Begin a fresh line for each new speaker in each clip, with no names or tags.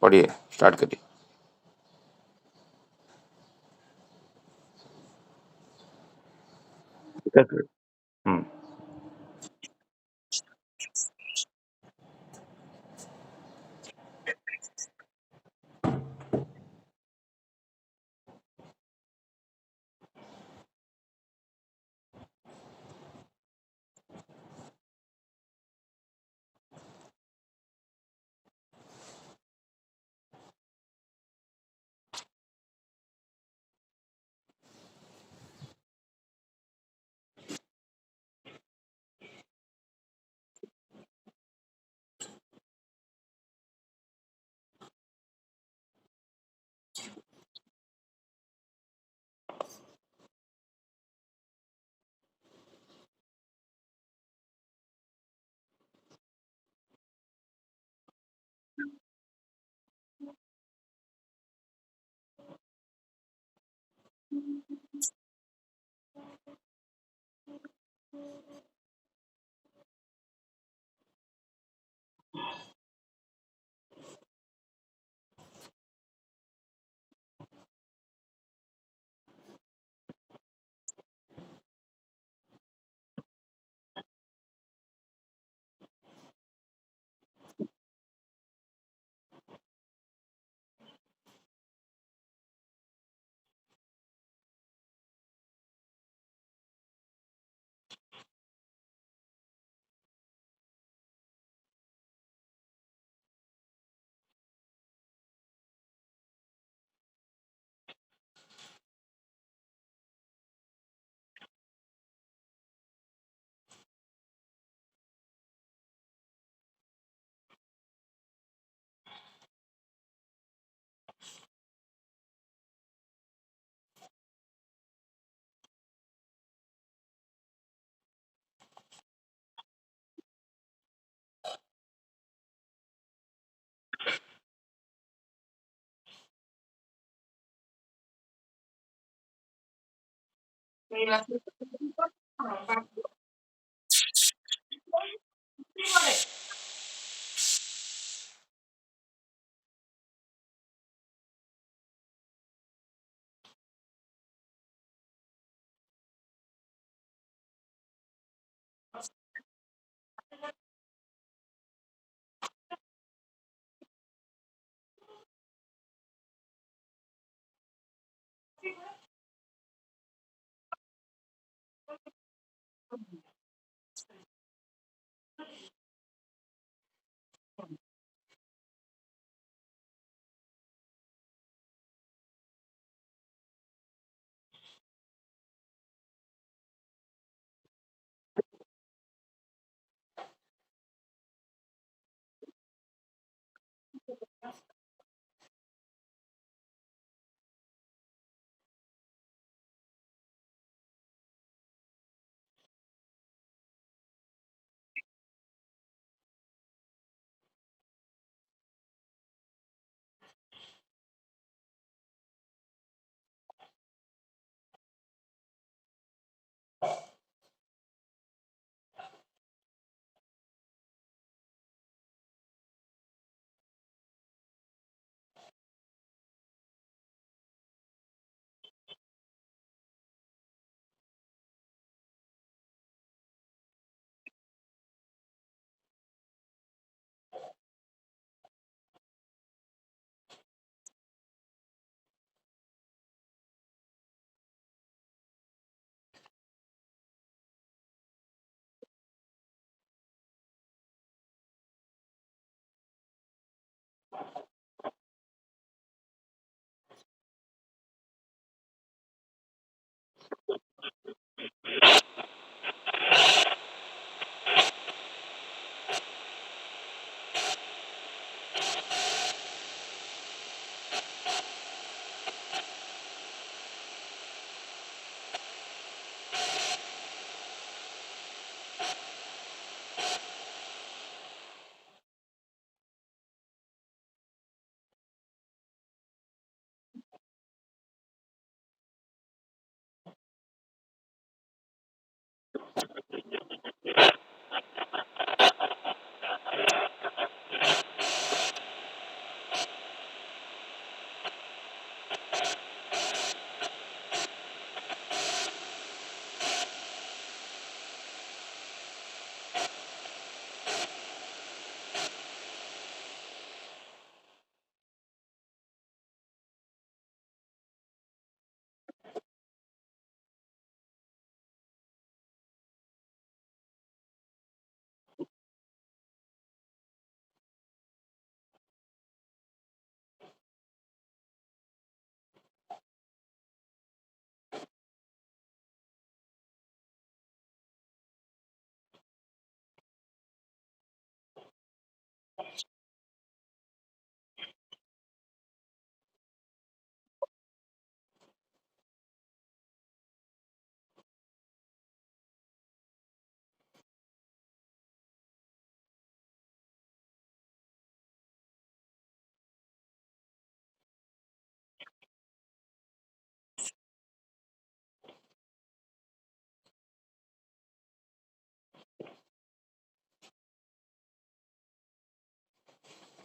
पढ़िए, स्टार्ट करिए। हुँ।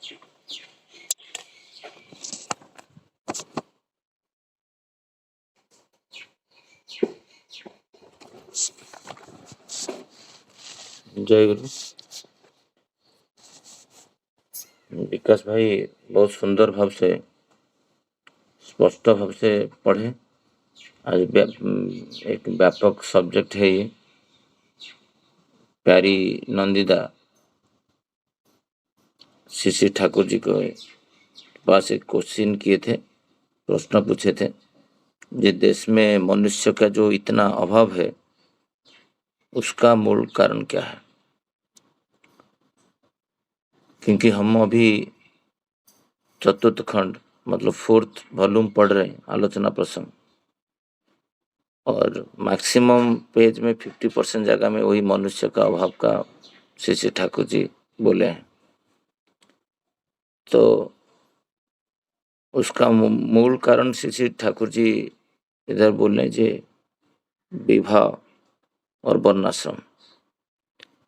जय गुरु। विकास भाई बहुत सुंदर भाव से, स्पष्ट भाव से पढ़े। आज एक व्यापक सब्जेक्ट है ये। प्यारी नंदिता श्री ठाकुर जी को पास एक क्वेश्चन किए थे, प्रश्न पूछे थे, जिस देश में मनुष्य का जो इतना अभाव है उसका मूल कारण क्या है। क्योंकि हम अभी चतुर्थ खंड मतलब 4th वॉल्यूम पढ़ रहे हैं, आलोचना प्रसंग, और मैक्सिमम पेज में 50% जगह में वही मनुष्य का अभाव का श्री ठाकुर जी बोले हैं। तो उसका मूल कारण श्री ठाकुर जी इधर बोल रहे जी विवाह और वर्णाश्रम।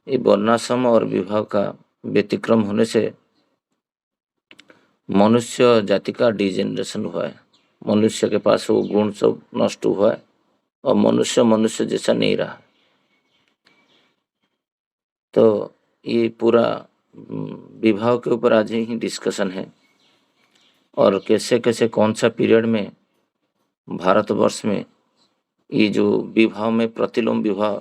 ये वर्णाश्रम और विवाह का व्यतिक्रम होने से मनुष्य जाति का डिजेनरेशन हुआ है। मनुष्य के पास वो गुण सब नष्ट हुआ है और मनुष्य मनुष्य जैसा नहीं रहा। तो ये पूरा विवाह के ऊपर आज ही डिस्कशन है, और कैसे कैसे कौन सा पीरियड में भारतवर्ष में ये जो विवाह में प्रतिलोम विवाह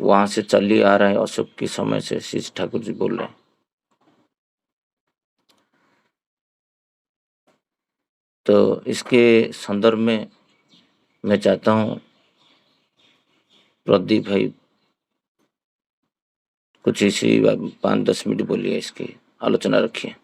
वहां से चल ही आ रहा है, अशोक के समय से श्री ठाकुर जी बोल रहे हैं। तो इसके संदर्भ में मैं चाहता हूँ प्रदीप भाई कुछ इसी 5-10 मिनट बोलिए, इसकी आलोचना रखिए।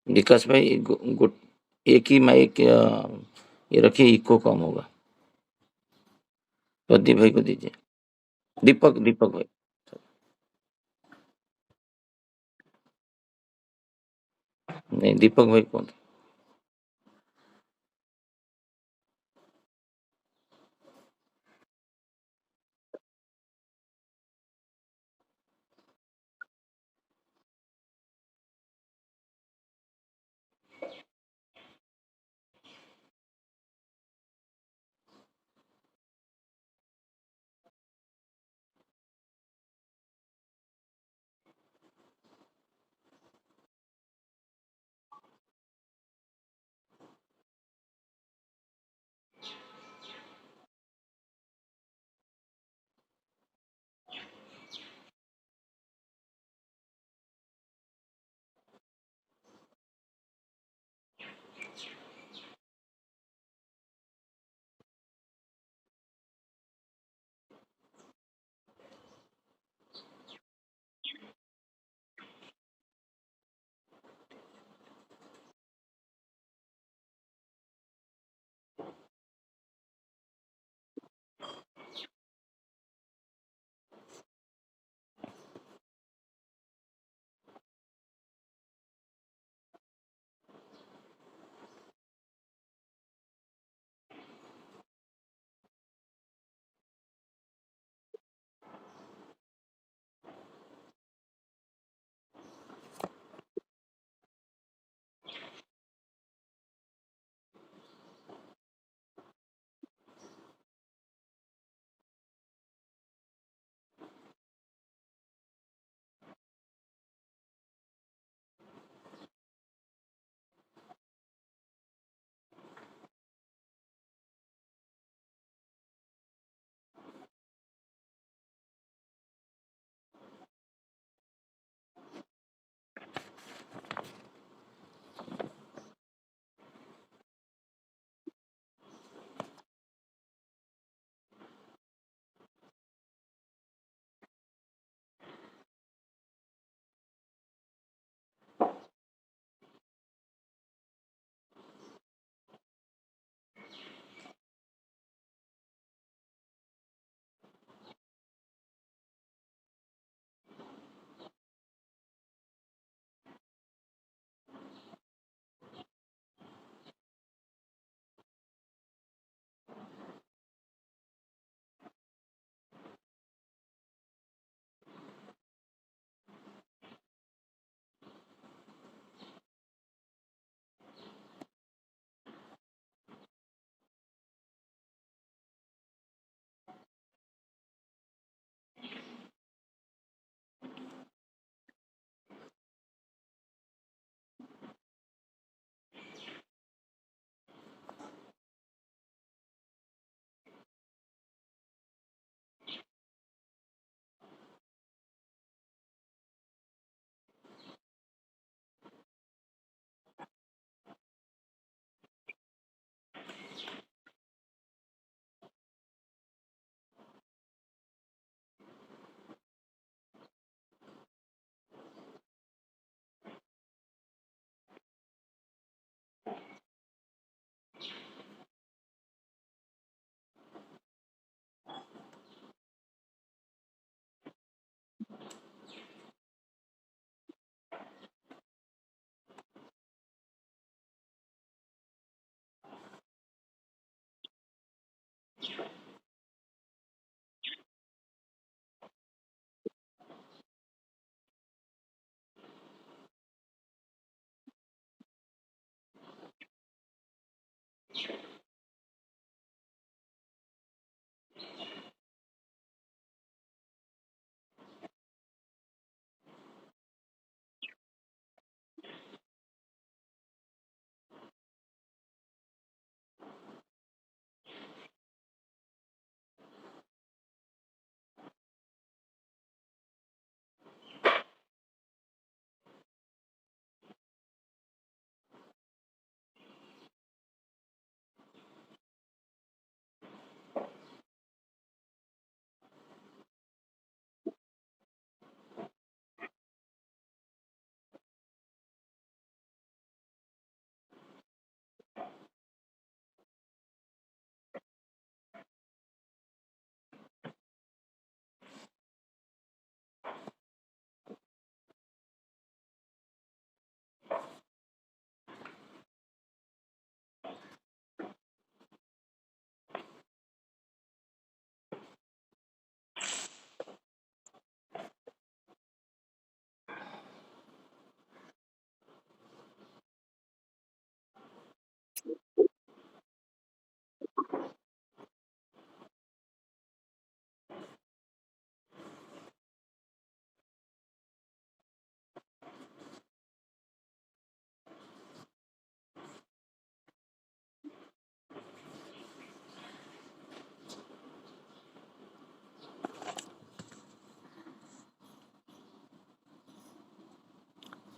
विकास भाई एक ही माइक ये रखिए, इको कम होगा। प्रदीप भाई को दीजिए। दीपक दीपक भाई। नहीं, दीपक भाई कौन?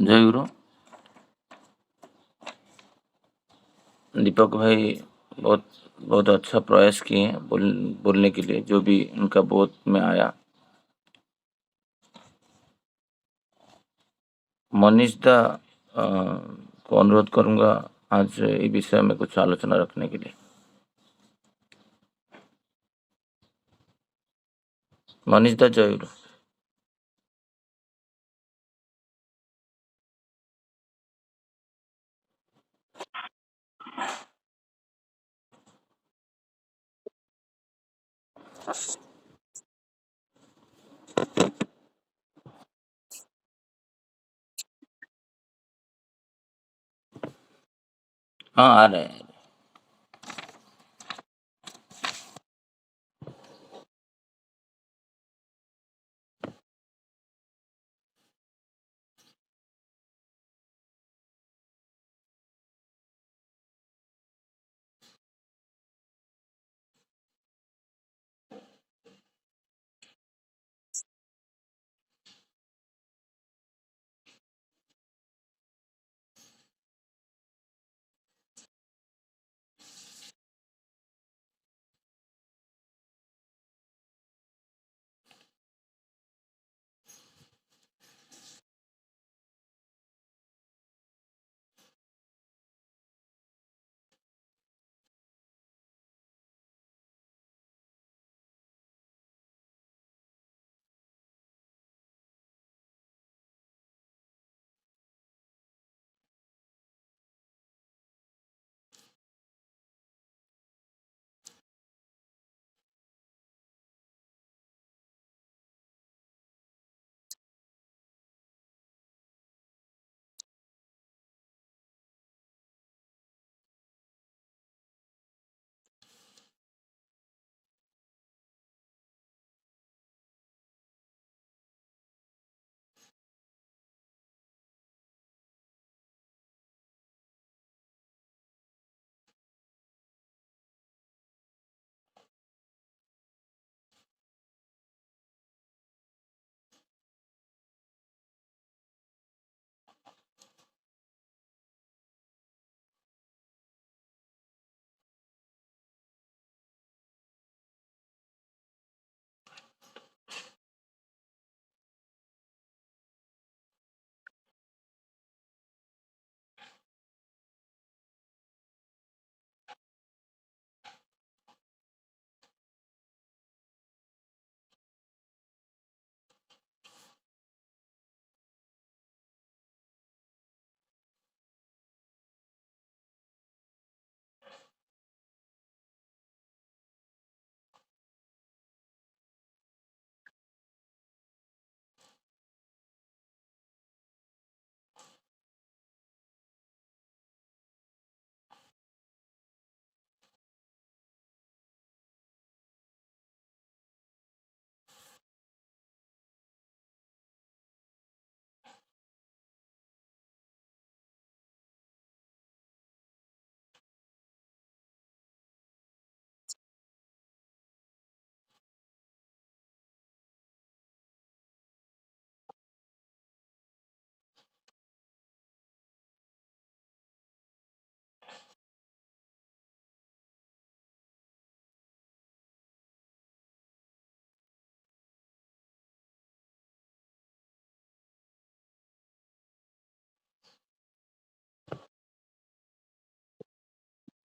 जय गुरु। दीपक भाई बहुत बहुत अच्छा प्रयास किए हैं बोलने के लिए, जो भी उनका बोध में आया। मनीष दा को अनुरोध करूंगा आज इस विषय में कुछ आलोचना रखने के लिए। मनीष दा जय गुरु। हाँ, आ रहे हैं।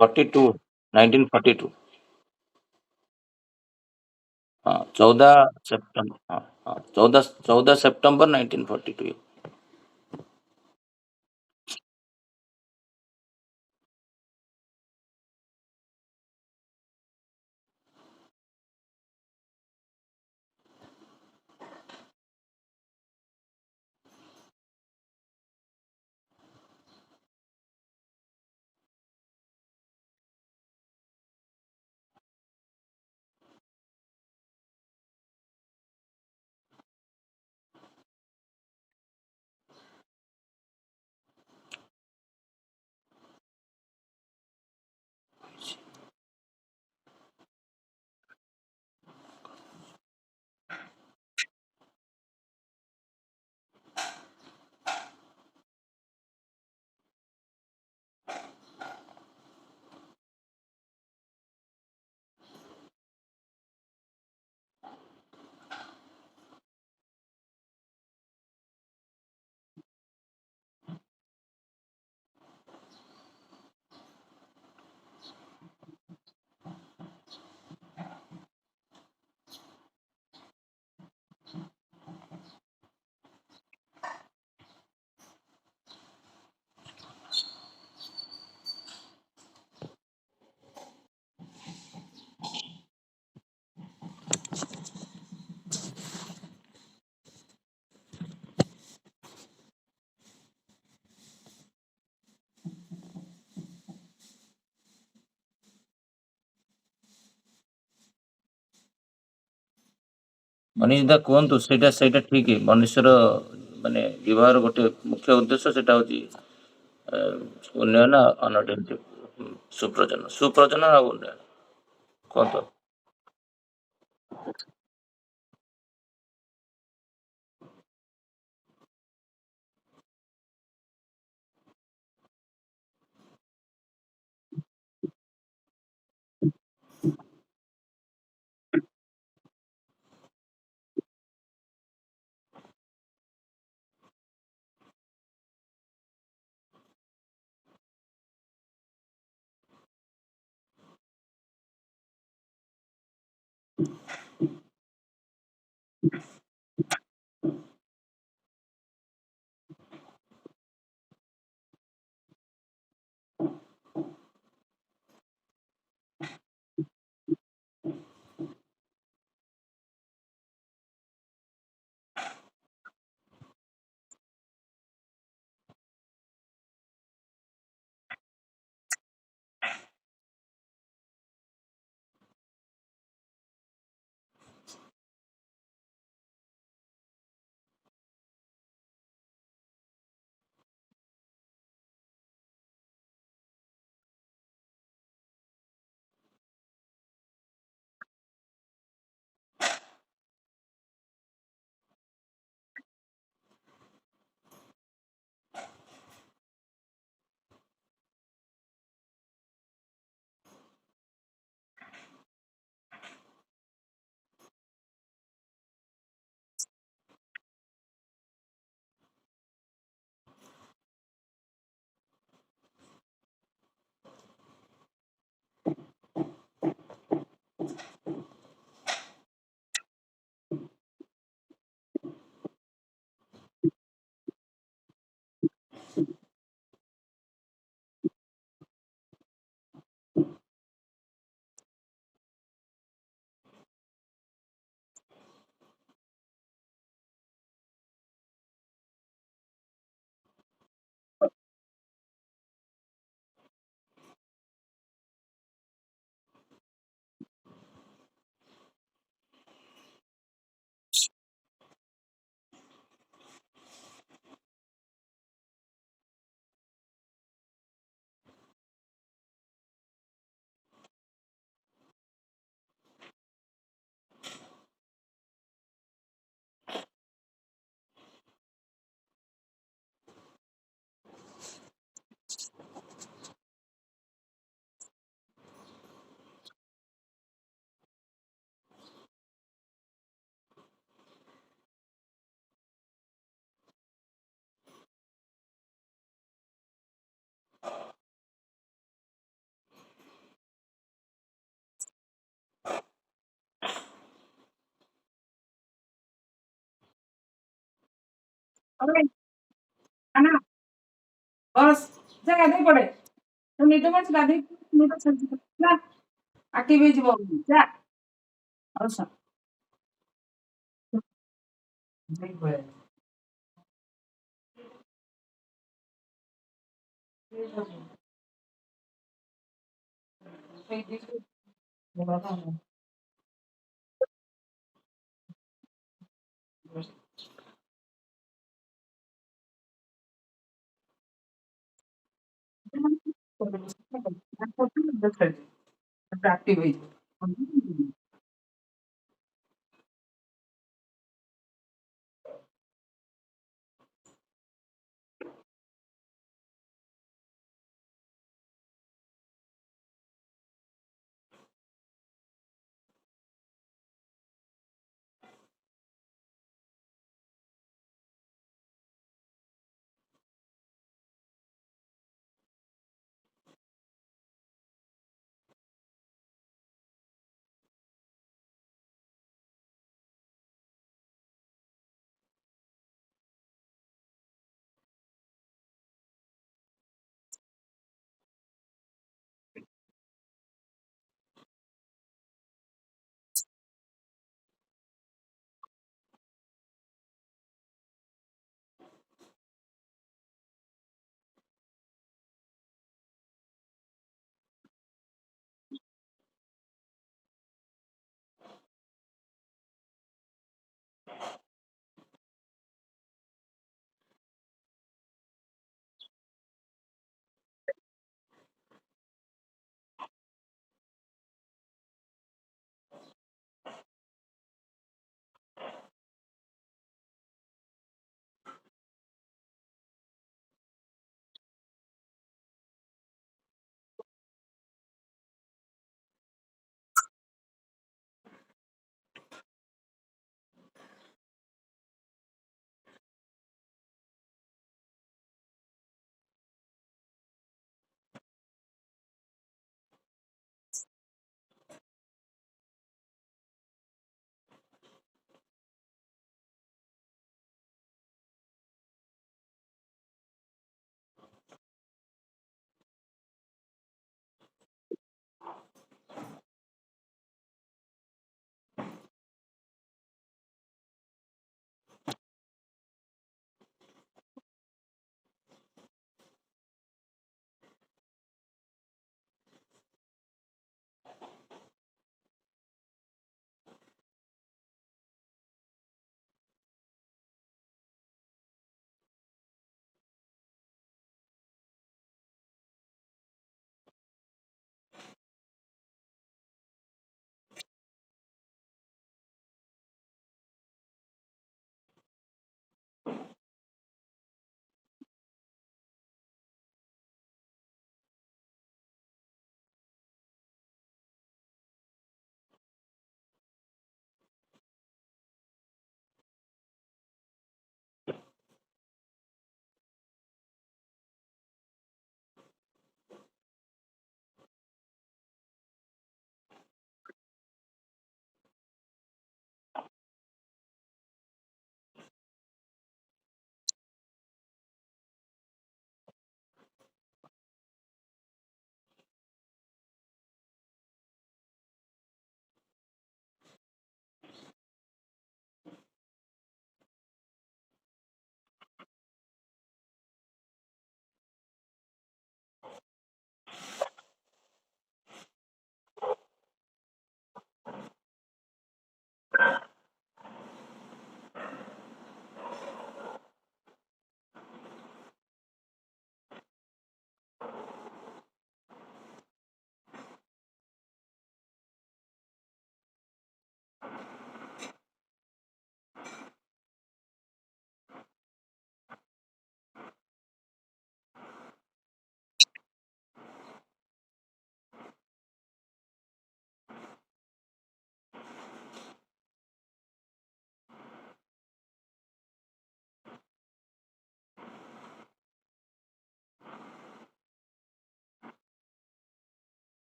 42, 1942। हाँ, 14 सितंबर। हाँ हाँ, 14 सितंबर 1942। मनीष दा कहतु ସେଇଟା ଠିକ ମନୁଷ୍ୟର ମାନେ ବିବାହର ଗୋଟେ ମୁଖ୍ୟ ଉଦ୍ଦେଶ୍ୟ ସେଟା ହଉଛି ଉନ୍ନୟନ ଅନଟ ସୁପ୍ରଜନ ଆଉ ଉନ୍ନୟନ କୁହନ୍ତୁ।
अरे खाना बस जा गाधेଇ ପଡେ ତୁ ନିଦ ମାଡୁଛି ଗାଧେଇ ନିଦ ଛାଡିଯିବ ନା ଆକ୍ଟିଭ ହେଇଯିବ ଯା ଆଉ ସା ଆକ୍ଟିଭ ହେଇଯିବ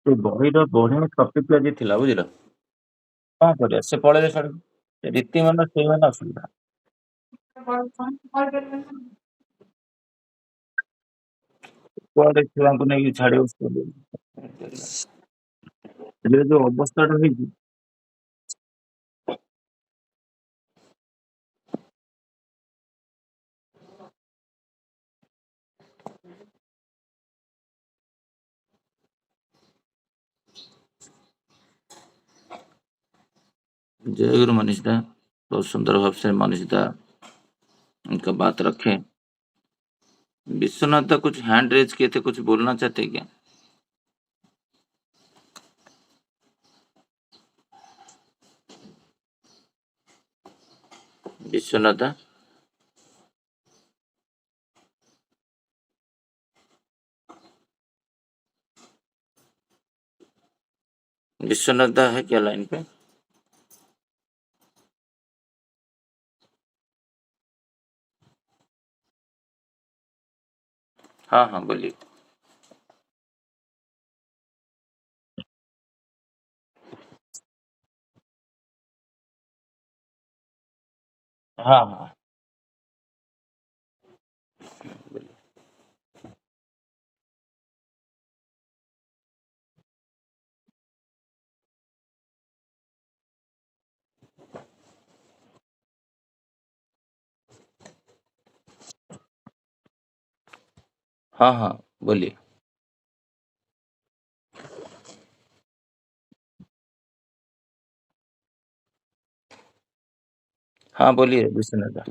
ସେ ବହିର ବଢିଆ ଟପିକ୍ ଆଜି ଥିଲା ବୁଝିଲ। କଣ କରିବା ସେ ପଳେଇଲେ ସିଆଡକୁ। ସେ ରୀତିମାନ ସେଇମାନେ ଅସୁବିଧା। କୁଆଡେ ଛୁଆଙ୍କୁ ନେଇକି ଛାଡିବ ସ୍କୁଲ। ଏବେ ଯୋଉ ଅବସ୍ଥାଟା ହେଇଛି जय गुरु मनीष दा, बहुत सुंदर भाव से मनीष दा उनका बात रखे। विश्वनाथ दा कुछ हैंड रेज किए थे, कुछ बोलना चाहते क्या? विश्वनाथ दा, विश्वनाथ दा है क्या लाइन पे? हाँ हाँ बोलिए। हाँ हाँ बोलिए। हाँ हाँ बोलिए। हाँ बोलिए विश्वनाथ दा।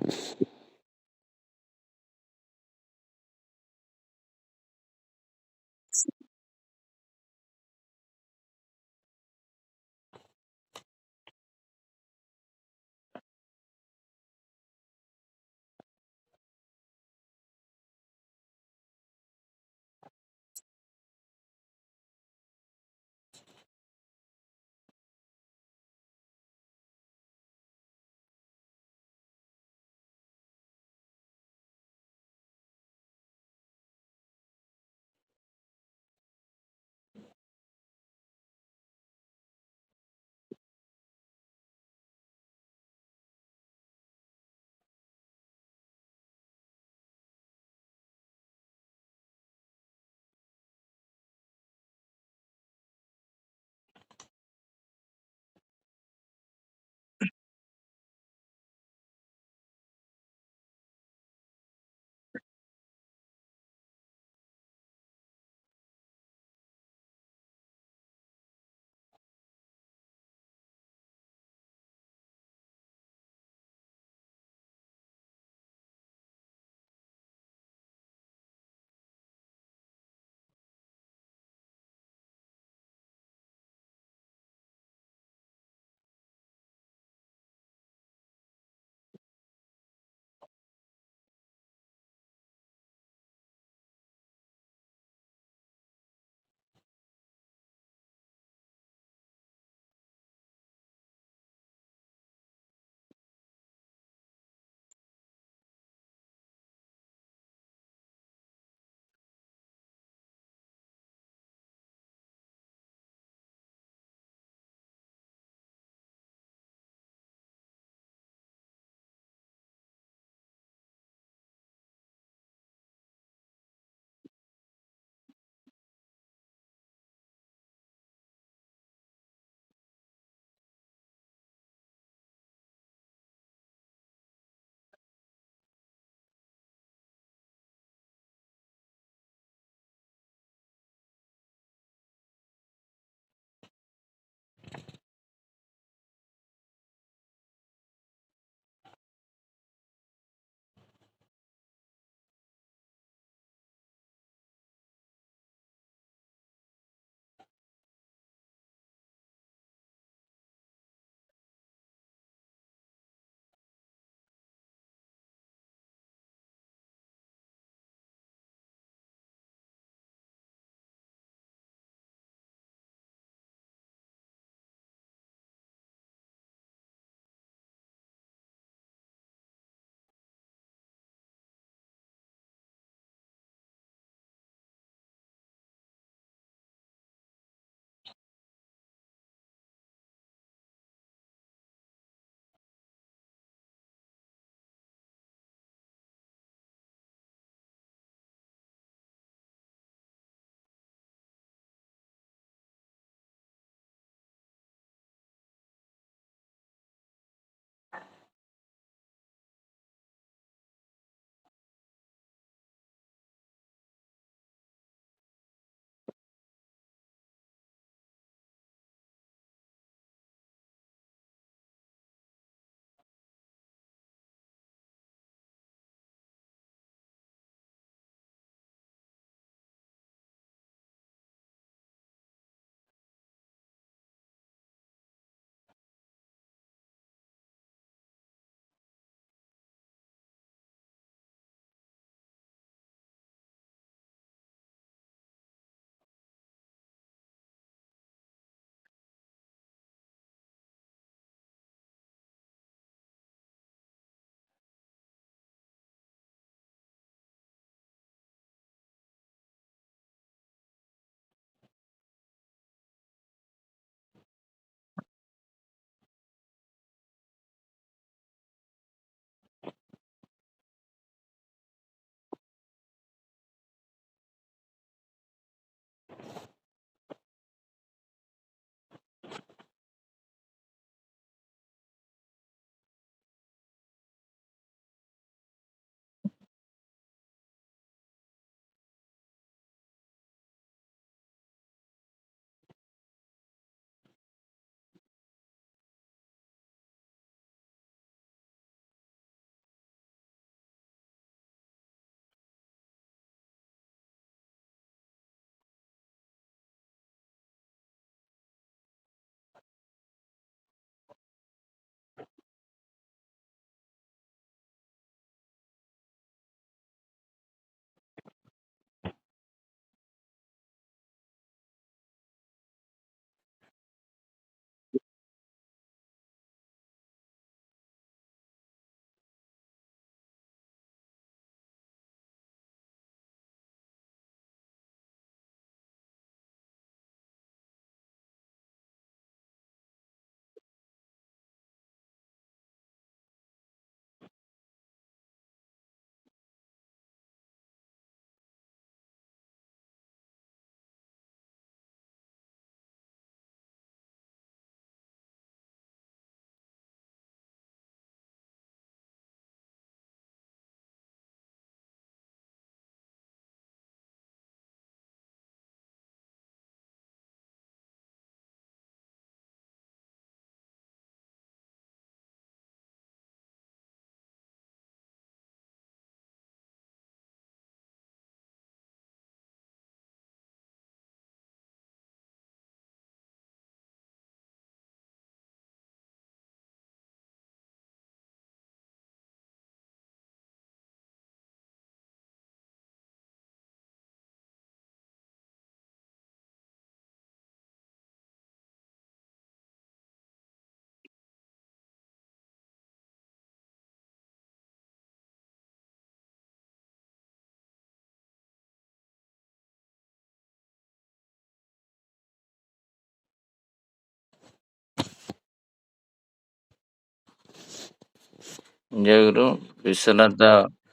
जय गुरु विश्वनाथ दा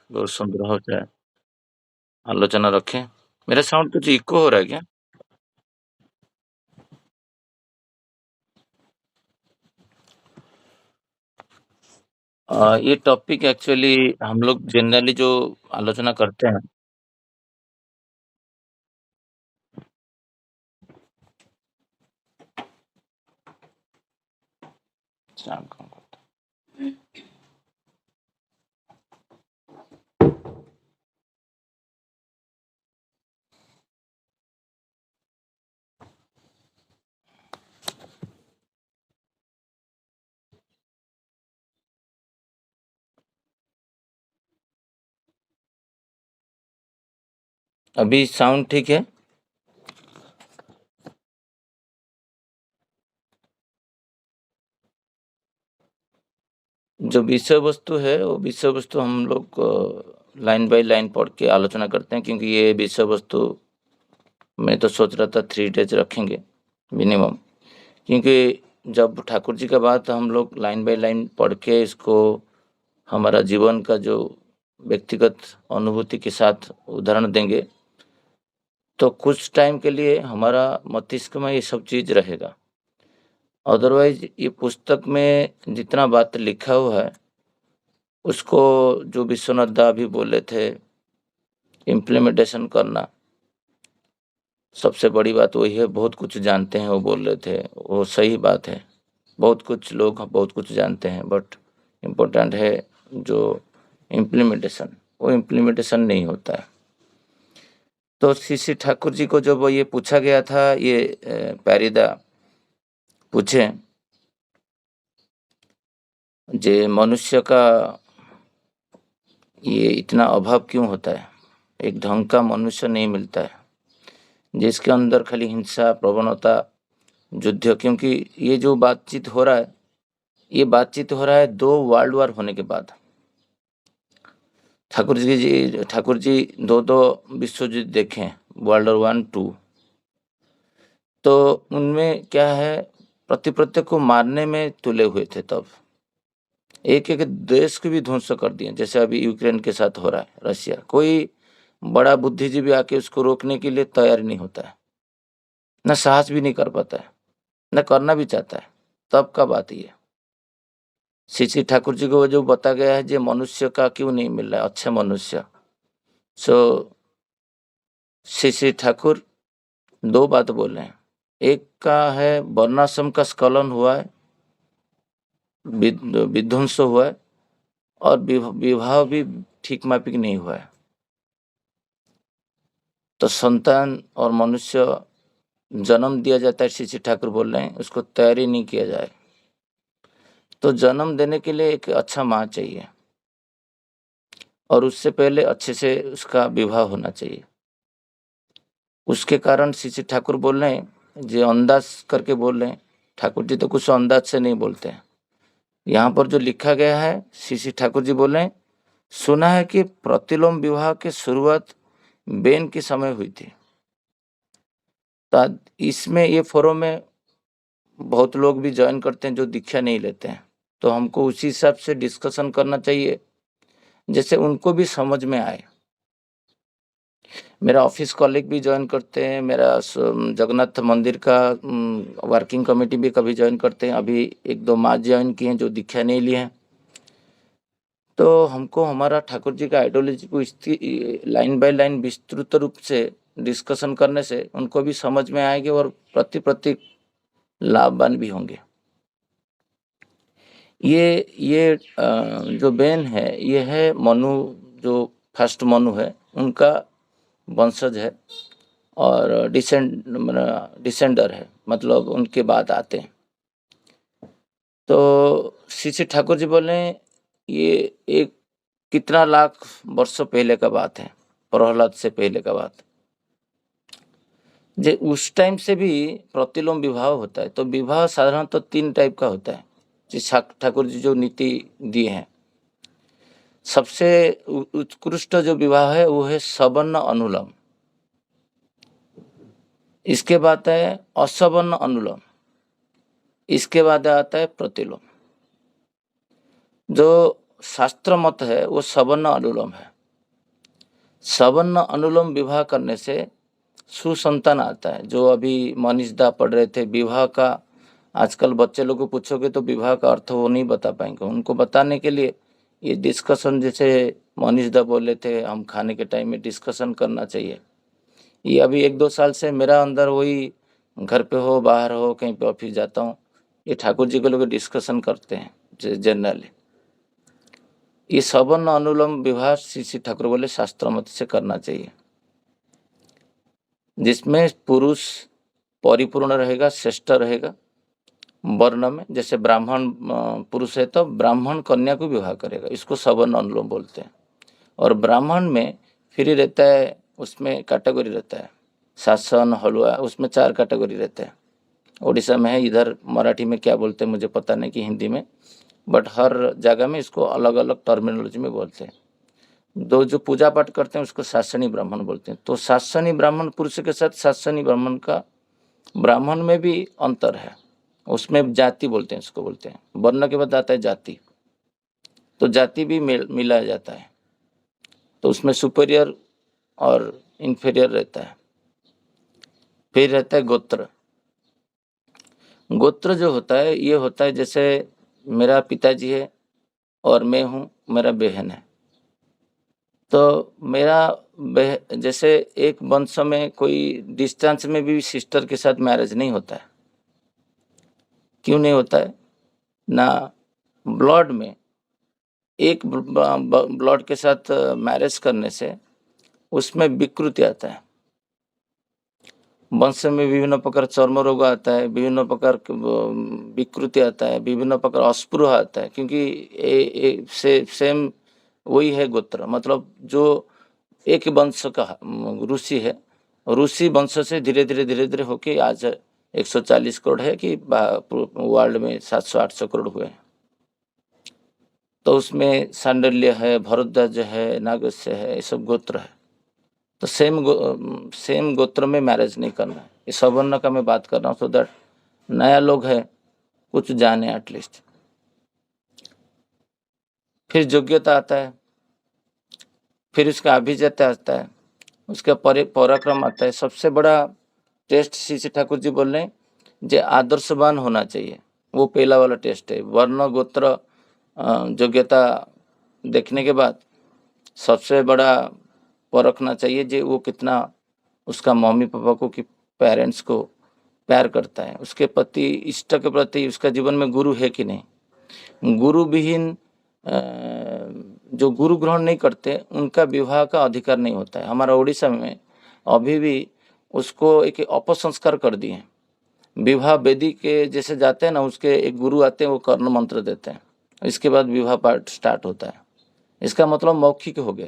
बहुत सुंदर हो जाए आलोचना रखें। मेरा साउंड कुछ इको हो रहा है क्या? ये टॉपिक एक्चुअली हम लोग जनरली जो आलोचना करते हैं। शाम को अभी साउंड ठीक है? जो विषय वस्तु है वो विषय वस्तु हम लोग लाइन बाय लाइन पढ़ के आलोचना करते हैं, क्योंकि ये विषय वस्तु मैं तो सोच रहा था 3 डेज रखेंगे मिनिमम, क्योंकि जब ठाकुर जी का बात हम लोग लाइन बाय लाइन पढ़ के इसको हमारा जीवन का जो व्यक्तिगत अनुभूति के साथ उदाहरण देंगे, तो कुछ टाइम के लिए हमारा मस्तिष्क में ये सब चीज़ रहेगा। अदरवाइज़ ये पुस्तक में जितना बात लिखा हुआ है, उसको जो विश्वनाथ दा अभी बोले थे, इम्प्लीमेंटेशन करना, सबसे बड़ी बात वही है। बहुत कुछ जानते हैं वो बोल रहे थे, वो सही बात है। बहुत कुछ लोग बहुत कुछ जानते हैं, बट इम्पोर्टेंट है जो इम्प्लीमेंटेशन, वो इम्प्लीमेंटेशन नहीं होता है। तो श्री श्री ठाकुर जी को जब ये पूछा गया था, ये प्यारीदा पूछे जे मनुष्य का ये इतना अभाव क्यों होता है, एक ढंग का मनुष्य नहीं मिलता है जिसके अंदर खाली हिंसा, प्रवणता, युद्ध। क्योंकि ये जो बातचीत हो रहा है, ये बातचीत हो रहा है 2 वर्ल्ड वॉर होने के बाद। ठाकुर जी 2 विश्व युद्ध देखे हैं, वर्ल्ड वॉर 1, 2। तो उनमें क्या है, प्रति को मारने में तुले हुए थे तब। एक-एक देश को भी ध्वंस कर दिए, जैसे अभी यूक्रेन के साथ हो रहा है, रशिया। कोई बड़ा बुद्धिजीवी आके उसको रोकने के लिए तैयार नहीं होता है, ना साहस भी नहीं कर पाता है, ना करना भी चाहता है। तब का बात ये। श्री श्री ठाकुर जी को जो बता गया है, जे मनुष्य का क्यों नहीं मिल रहा है अच्छा मनुष्य। सो श्री श्री ठाकुर 2 बात बोले हैं। एक का है वर्णाश्रम का स्खलन हुआ है, विध्वंस हुआ है, और विवाह भी ठीक माफिक नहीं हुआ है। तो संतान और मनुष्य जन्म दिया जाता है, श्री श्री ठाकुर बोल रहे हैं, उसको तैयारी नहीं किया जाए। तो जन्म देने के लिए एक अच्छा माँ चाहिए, और उससे पहले अच्छे से उसका विवाह होना चाहिए। उसके कारण श्री श्री ठाकुर बोल रहे हैं, जो अंदाज करके बोल रहे हैं। ठाकुर जी तो कुछ अंदाज से नहीं बोलते हैं। यहाँ पर जो लिखा गया है, श्री श्री ठाकुर जी बोल रहे हैं, सुना है कि प्रतिलोम विवाह की शुरुआत बेन के समय हुई थी। तो इसमें ये फोरम में बहुत लोग भी ज्वाइन करते हैं जो दीक्षा नहीं लेते हैं। तो हमको उसी हिसाब से डिस्कशन करना चाहिए जैसे उनको भी समझ में आए। मेरा ऑफिस कॉलीग भी ज्वाइन करते हैं, मेरा जगन्नाथ मंदिर का वर्किंग कमेटी भी कभी ज्वाइन करते हैं। अभी 1-2 माँ ज्वाइन किए हैं जो दीक्षा नहीं लिए हैं। तो हमको हमारा ठाकुर जी का आइडियोलॉजी को लाइन बाय लाइन विस्तृत रूप से डिस्कशन करने से उनको भी समझ में आएगी और प्रति लाभवान भी होंगे। ये जो बेन है, ये है मनु, जो फर्स्ट मनु है उनका वंशज है, और डिसेंडर है, मतलब उनके बाद आते हैं। तो श्री श्री ठाकुर जी बोले ये एक कितना लाख वर्षों पहले का बात है, प्रहलाद से पहले का बात। जे उस टाइम से भी प्रतिलोम विवाह होता है। तो विवाह साधारणतः 3 टाइप का होता है, जिस ठाकुर जी जो नीति दिए हैं। सबसे उत्कृष्ट जो विवाह है वो है सवर्ण अनुलोम। इसके बाद है असवर्ण अनुलोम। इसके बाद आता है प्रतिलोम। जो शास्त्र मत है वो सवर्ण अनुलोम है। सवर्ण अनुलोम विवाह करने से सुसंतान आता है। जो अभी मनीष दा पढ़ रहे थे विवाह का, आजकल बच्चे लोग को पूछोगे तो विवाह का अर्थ वो नहीं बता पाएंगे। उनको बताने के लिए ये डिस्कशन, जैसे मनीष दा बोले थे हम खाने के टाइम में डिस्कशन करना चाहिए, ये अभी 1-2 साल से मेरा अंदर वही, घर पे हो बाहर हो कहीं पे ऑफिस जाता हूँ, ये ठाकुर जी के लोग डिस्कशन करते हैं जनरली। ये सवर्ण अनुलोम विवाह श्री ठाकुर बोले शास्त्र मत से करना चाहिए, जिसमें पुरुष परिपूर्ण रहेगा, श्रेष्ठ रहेगा वर्ण में। जैसे ब्राह्मण पुरुष है तो ब्राह्मण कन्या को विवाह करेगा, इसको सवर्ण अनुलोम बोलते हैं। और ब्राह्मण में फ्री रहता है, उसमें कैटेगरी रहता है, शासन हलवा, उसमें 4 कैटेगरी रहते हैं। उड़ीसा में है, इधर मराठी में क्या बोलते हैं मुझे पता नहीं कि हिंदी में, बट हर जगह में इसको अलग अलग टर्मिनोलॉजी में बोलते हैं। दो जो पूजा पाठ करते हैं उसको शासनी ब्राह्मण बोलते हैं। तो शासनी ब्राह्मण पुरुष के साथ शासनी ब्राह्मण का, ब्राह्मण में भी अंतर है, उसमें जाति बोलते हैं, इसको बोलते हैं। वर्ण के बाद आता है जाति, तो जाति भी मिलाया जाता है, तो उसमें सुपीरियर और इन्फीरियर रहता है। फिर रहता है गोत्र। गोत्र जो होता है ये होता है, जैसे मेरा पिताजी है और मैं हूँ, मेरा बहन है, तो मेरा जैसे एक वंश में कोई डिस्टेंस में भी सिस्टर के साथ मैरिज नहीं होता है। क्यों नहीं होता है? ना ब्लड में एक ब्लड के साथ मैरिज करने से उसमें विकृति आता है, वंश में विभिन्न प्रकार चर्म रोग आता है, विभिन्न प्रकार विकृति आता है, विभिन्न प्रकार अस्पृह आता है, क्योंकि सेम वही है गोत्र। मतलब जो एक वंश का ऋषि है, ऋषि वंश से धीरे धीरे होके आज 140 करोड़ है कि वर्ल्ड में 700-800 करोड़ हुए हैं। तो उसमें सांडल्य है, भरद्वाज है, नागस्य है, ये सब गोत्र है। तो सेम गोत्र में मैरिज नहीं करना है। ये सवर्ण का मैं बात कर रहा हूँ, सो दैट नया लोग है कुछ जाने एटलीस्ट। फिर योग्यता आता है, फिर उसका अभिजात्य आता है, उसका पराक्रम आता है। सबसे बड़ा टेस्ट श्री ठाकुर जी बोल रहे हैं जो आदर्शवान होना चाहिए, वो पहला वाला टेस्ट है। वर्ण गोत्र योग्यता देखने के बाद सबसे बड़ा परखना चाहिए जो वो कितना उसका मम्मी पापा को कि पेरेंट्स को प्यार करता है, उसके प्रति, इष्ट के प्रति उसका जीवन में गुरु है कि नहीं। गुरु विहीन जो गुरु ग्रहण नहीं करते उनका विवाह का अधिकार नहीं होता है। हमारा उड़ीसा में अभी भी उसको एक अपसंस्कार कर दिए। विवाह वेदी के जैसे जाते हैं ना, उसके एक गुरु आते हैं, वो कर्ण मंत्र देते हैं, इसके बाद विवाह पाठ स्टार्ट होता है। इसका मतलब मौखिक हो गया,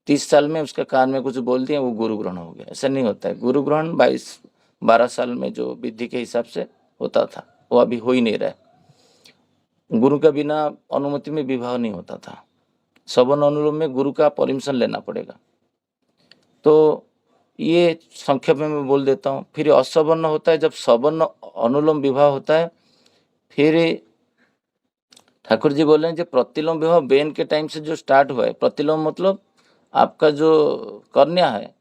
30 साल में उसका कान में कुछ बोल दिया वो गुरु ग्रहण हो गया। ऐसा नहीं होता है। गुरु ग्रहण 22-12 साल में जो विधि के हिसाब से होता था वो अभी हो ही नहीं रहा है। गुरु का बिना अनुमति में विवाह नहीं होता था। सवर्ण अनुलोम में गुरु का परमिशन लेना पड़ेगा। तो ये संक्षेप में मैं बोल देता हूँ। फिर असवर्ण होता है, जब सवर्ण अनुलोम विवाह होता है, फिर ठाकुर जी बोले जो प्रतिलोम विवाह बेन के टाइम से जो स्टार्ट हुआ है। प्रतिलोम मतलब आपका जो कन्या है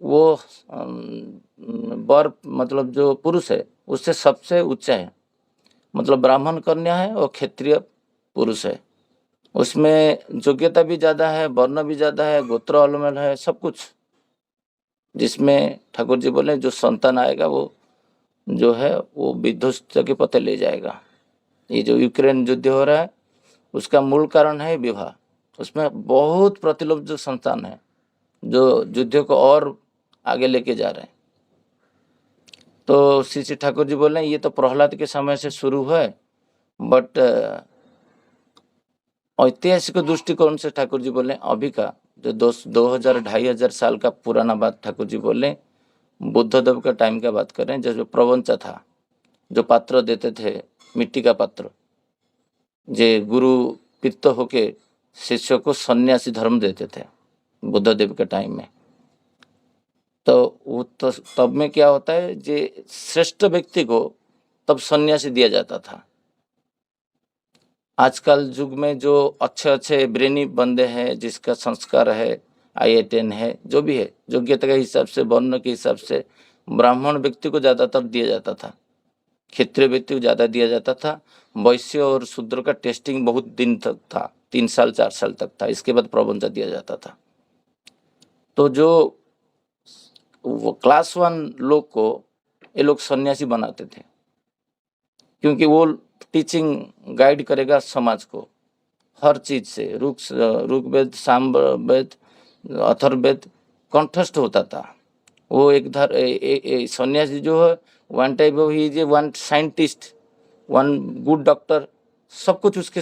वो वर, मतलब जो पुरुष है उससे सबसे ऊंचा है। मतलब ब्राह्मण कन्या है और क्षत्रिय पुरुष है, उसमें योग्यता भी ज़्यादा है, वर्ण भी ज़्यादा है, गोत्र अलमल है, सब कुछ। जिसमें ठाकुर जी बोले जो संतान आएगा वो जो है वो विध्वस्त के पते ले जाएगा। ये जो यूक्रेन युद्ध हो रहा है उसका मूल कारण है विवाह। उसमें बहुत प्रतिलोम जो संतान है जो युद्ध को और आगे लेके जा रहे हैं। तो श्री श्री ठाकुर जी बोल रहे हैं ये तो प्रहलाद के समय से शुरू है, बट ऐतिहासिक दृष्टिकोण से ठाकुर जी बोले अभी का जो 2000-2500 साल का पुराना बात ठाकुर जी बोले, बुद्धदेव का टाइम का बात कर रहे हैं। जो प्रवंच था, जो पात्र देते थे मिट्टी का पात्र, जे गुरु पित्त होके शिष्य को सन्यासी धर्म देते थे बुद्धदेव के टाइम में। तो वो तो तब में क्या होता है, जे श्रेष्ठ व्यक्ति को तब सन्यासी दिया जाता था। आजकल युग में जो अच्छे-अच्छे ब्रेनी बंदे हैं, जिसका संस्कार है, IITN है, जो भी है, योग्यता के हिसाब से, वर्ण के हिसाब से ब्राह्मण व्यक्ति को ज़्यादातर दिया जाता था, क्षत्रिय व्यक्ति को ज़्यादा दिया जाता था। वैश्य और शूद्र का टेस्टिंग बहुत दिन तक था, 3 साल 4 साल तक था, इसके बाद प्रबंध दिया जाता था। तो जो वो क्लास 1 लोग को ये लोग सन्यासी बनाते थे, क्योंकि वो टीचिंग गाइड करेगा समाज को हर चीज से। ऋग्वेद, सामवेद, अथर्ववेद कंठस्थ होता था। वो एक सन्यासी जो है one type of he is one scientist, one good doctor, सब कुछ उसके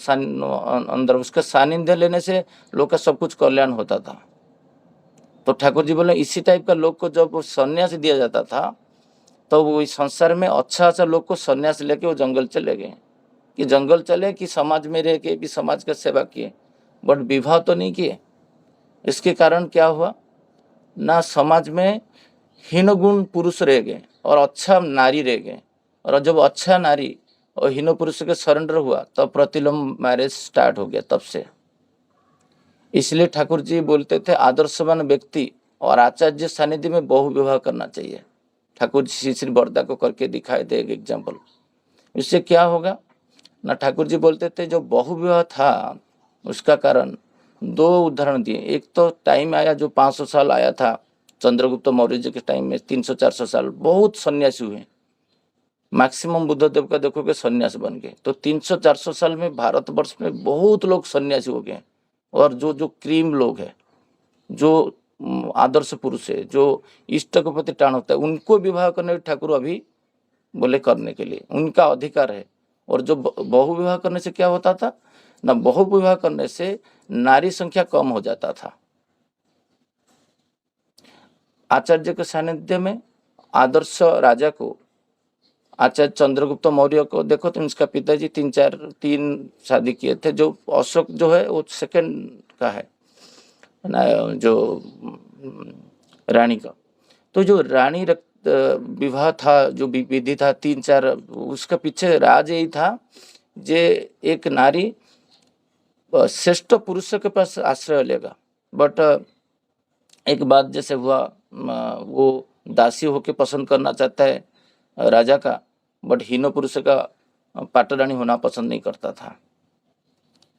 अंदर, उसका सानिध्य लेने से लोग का सब कुछ कल्याण होता था। तो ठाकुर जी बोले इसी टाइप का लोग को जब सन्यास दिया जाता था, तो वो इस संसार में अच्छा अच्छा लोग को सन्यास लेके वो जंगल चले गए, कि जंगल चले कि समाज में रह के भी समाज का सेवा किए, बट विवाह तो नहीं किए। इसके कारण क्या हुआ ना, समाज में हीन गुण पुरुष रह गए और अच्छा नारी रह गए। और जब अच्छा नारी और हीन पुरुष के सरेंडर हुआ, तब प्रतिलोम मैरिज स्टार्ट हो गया तब से। इसलिए ठाकुर जी बोलते थे आदर्शवान व्यक्ति और आचार्य सानिध्य में बहु विवाह करना चाहिए। ठाकुर जी श्री बरदा को करके दिखाए थे एक एग्जाम्पल। इससे क्या होगा ना, ठाकुर जी बोलते थे जो बहु विवाह था उसका कारण 2 उदाहरण दिए। एक तो टाइम आया जो 500 साल आया था चंद्रगुप्त मौर्य जी के टाइम में, 300-400 साल बहुत सन्यासी हुए। मैक्सिमम बुद्धदेव का देखोगे सन्यास बन गए। तो 300-400 साल में भारतवर्ष में बहुत लोग सन्यासी हो गए। और जो जो क्रीम लोग हैं, जो आदर्श पुरुष है, जो इष्ट के प्रति टाण होता है, उनको विवाह करने ठाकुर अभी बोले करने के लिए उनका अधिकार है। और जो बहु विवाह करने से क्या होता था ना, बहु विवाह करने से नारी संख्या कम हो जाता था। आचार्य के सानिध्य में आदर्श राजा को, आचार्य चंद्रगुप्त मौर्य को देखो तो इसका पिताजी 3 शादी किए थे। जो अशोक जो है वो सेकंड का है ना, जो रानी का। तो जो रानी विवाह था, जो विधि था 3-4, उसका पीछे राज यही था जे एक नारी श्रेष्ठ पुरुष के पास आश्रय लेगा। बट एक बात जैसे हुआ, वो दासी होके पसंद करना चाहता है राजा का, बट हीनो पुरुष का पाटरानी होना पसंद नहीं करता था।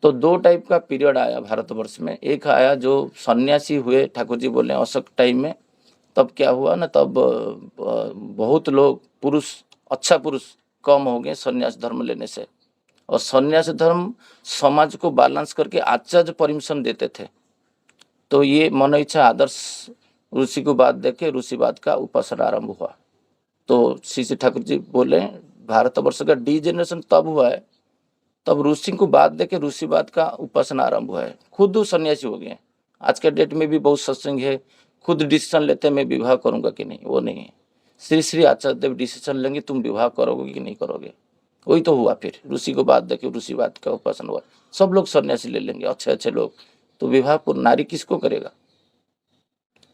तो 2 टाइप का पीरियड आया भारतवर्ष में। एक आया जो सन्यासी हुए, ठाकुर जी बोले अशोक टाइम में, तब क्या हुआ ना, तब बहुत लोग पुरुष, अच्छा पुरुष कम हो गए सन्यास धर्म लेने से। और सन्यास धर्म समाज को बैलेंस करके आचार्य परमिशन देते थे। तो ये मन इच्छा आदर्श ऋषि को बात देके ऋषिवाद का उपासना आरंभ हुआ। तो श्री ठाकुर जी बोले भारतवर्ष का डीजेनरेशन तब हुआ है, तब ऋषि को बात देके ऋषिवाद का उपासना आरंभ हुआ है। खुद सन्यासी हो गए। आज के डेट में भी बहुत सत्संग है, खुद डिसीजन लेते मैं विवाह करूंगा कि नहीं, वो नहीं है। श्री आचार्य देव डिसीजन लेंगे तुम विवाह करोगे कि नहीं करोगे, वही तो हुआ। फिर ऋषि को बात देके ऋषिवाद का उपासना हुआ। सब लोग सन्यासी ले लेंगे, अच्छे अच्छे लोग, तो विवाह पर नारी किसको करेगा।